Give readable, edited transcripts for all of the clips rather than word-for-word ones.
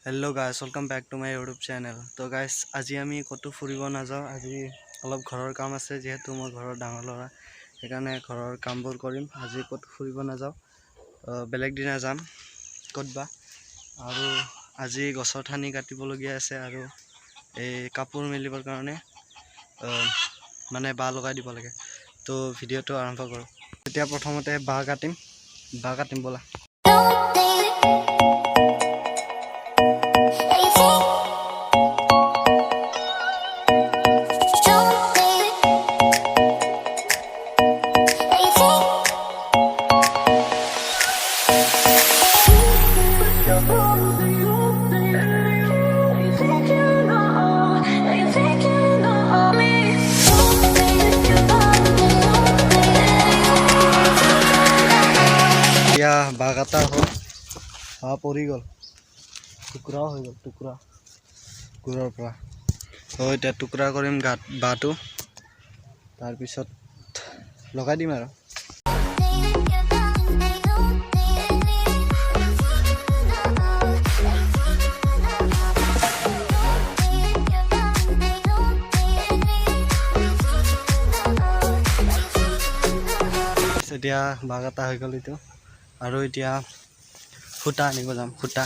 Hello guys, welcome back to my YouTube channel. तो guys আজি আমি কতো ফুৰিব নাযাওঁ। আজি অলপ ঘৰৰ কাম আছে, যেহেতু মই ঘৰৰ ডাঙৰ ল'ৰা, সেইকাৰণে ঘৰৰ কামবোৰ কৰিম। আজি কতো ফুৰিব নাযাওঁ, বেলেগ দিনা যাম ক'তবা। আৰু আজি গছৰ ঠানি কাটিবলগীয়া আছে আৰু এই কাপোৰ মেলিবৰ কাৰণে মানে বাঁহ লগাই দিব লাগে। তো ভিডিঅ'টো আৰম্ভ কৰোঁ। এতিয়া প্ৰথমতে বাঁহ কাটিম ব'লা। বাঁহ কাটা হ'ল, বাঁহ পৰি গ'ল, টুকুৰাও হৈ গ'ল, টুকুৰা গুৰৰ পৰা। তো এতিয়া টুকুৰা কৰিম বাঁহটো, তাৰপিছত লগাই দিম আৰু। এতিয়া বাঁহ কাটা হৈ গ'ল এইটো, আৰু এতিয়া সূতা আনিব যাম। সূতা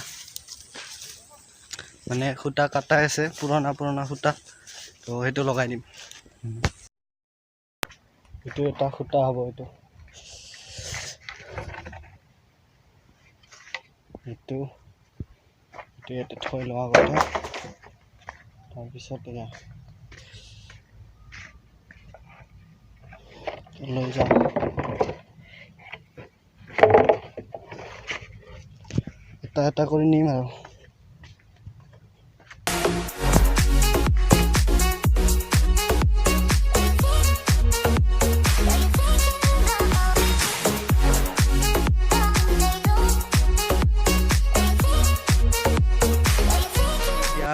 মানে সূতা কাটাই আছে, পুৰণা সূতা, তো সেইটো লগাই দিম। এইটো এটা সূতা হ'ব, এইটো ইয়াতে থৈ লোৱা কথা। তাৰপিছত এয়া লৈ যাম। এটা কৰি নিম আৰু।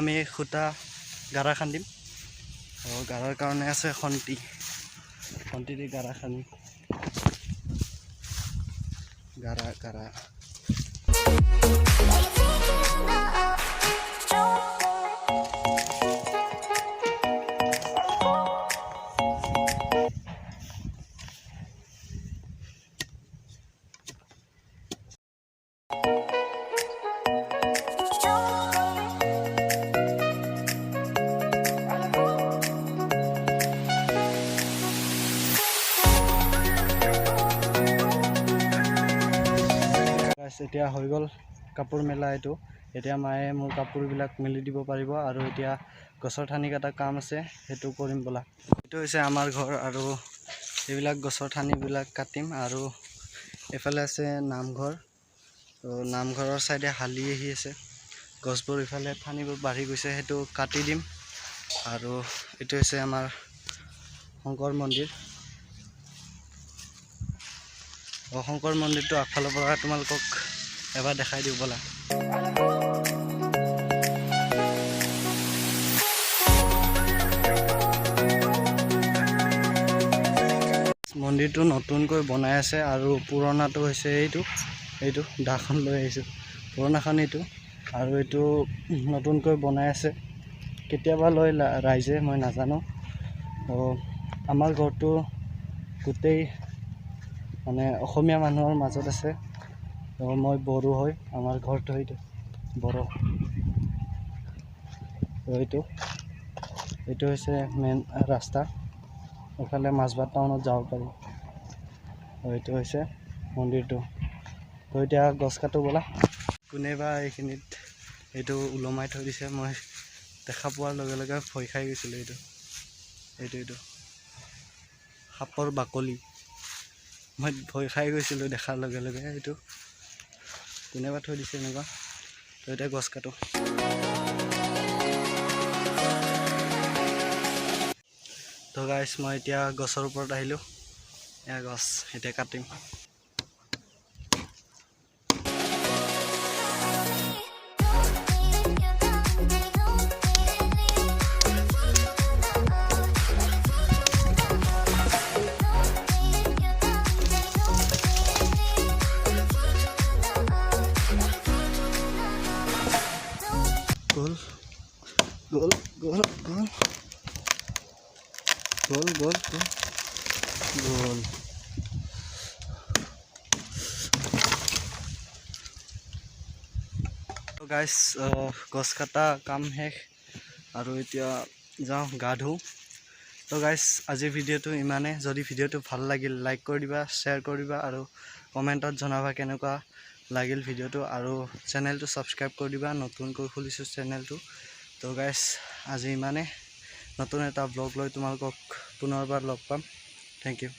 আমি সূতা গাৰা খান্দিম। গাৰাৰ কাৰণে আছে খন্তি দি গাৰা খান্দিম। গাৰা এতিয়া হৈ গ'ল কাপোৰ মেলা। এইটো এতিয়া মায়ে মোৰ কাপোৰবিলাক মেলি দিব পাৰিব। আৰু এতিয়া গছৰ ঠানি কটা কাম আছে, সেইটো কৰিম ব'লা। এইটো হৈছে আমাৰ ঘৰ, আৰু এইবিলাক গছৰ ঠানিবিলাক কাটিম। আৰু এইফালে আছে নামঘৰ, তো নামঘৰৰ চাইডে হালি আহি আছে, গছবোৰ ইফালে ঠানিবোৰ বাঢ়ি গৈছে, সেইটো কাটি দিম। আৰু এইটো হৈছে আমাৰ শংকৰ মন্দিৰ। শংকৰ মন্দিৰটো আগফালৰ পৰা তোমালোকক এবাৰ দেখাই দিওঁ ব'লা। মন্দিৰটো নতুনকৈ বনাই আছে, আৰু পুৰণাটো হৈছে এইটো দাখন লৈ আহিছোঁ, পুৰণাখন এইটো, আৰু এইটো নতুনকৈ বনাই আছে। কেতিয়াবা লয় ৰাইজে, মই নাজানো। আমাৰ ঘৰটো গোটেই মানে অসমীয়া মানুহৰ মাজত আছে। মই বড়ো হয়, আমাৰ ঘৰটো এইটো বড়ো। এইটো হৈছে মেইন ৰাস্তা, এইফালে মাজবাট টাউনত যাব পাৰি। এইটো হৈছে মন্দিৰটো। তো এতিয়া গছ কাটো ব'লা। কোনেবা এইখিনিত এইটো ওলমাই থৈ দিছে, মই দেখা পোৱাৰ লগে লগে ভয় খাই গৈছিলোঁ। এইটো সাপৰ বাকলি, মই ভয় খাই গৈছিলোঁ দেখাৰ লগে লগে। এইটো কোনেবা থৈ দিছে এনেকুৱা। তো এতিয়া গছ কাটো। তো গাইছ, মই এতিয়া গছৰ ওপৰত আহিলোঁ। এয়া গছ, এতিয়া কাটিম। গোল গোল গোল গোল গোল গোল গোল। তো গাইজ গছ কটা কাম শেষ আৰু এতিয়া যাওঁ গা ধুওঁ। তো গাইজ আজিৰ ভিডিঅ'টো ইমানে। যদি ভিডিঅ'টো ভাল লাগিল লাইক কৰি দিবা, শ্বেয়াৰ কৰিবা আৰু কমেণ্টত জনাবা কেনেকুৱা লাগিল ভিডিঅ'টো, আৰু চেনেলটো ছাবস্ক্ৰাইব কৰি দিবা, নতুনকৈ খুলিছোঁ চেনেলটো। তো গাইজ আজি ইমানে। নতুন এটা ব্লগ লৈ তোমালোকক পুনৰবাৰ লগ পাম। Thank U.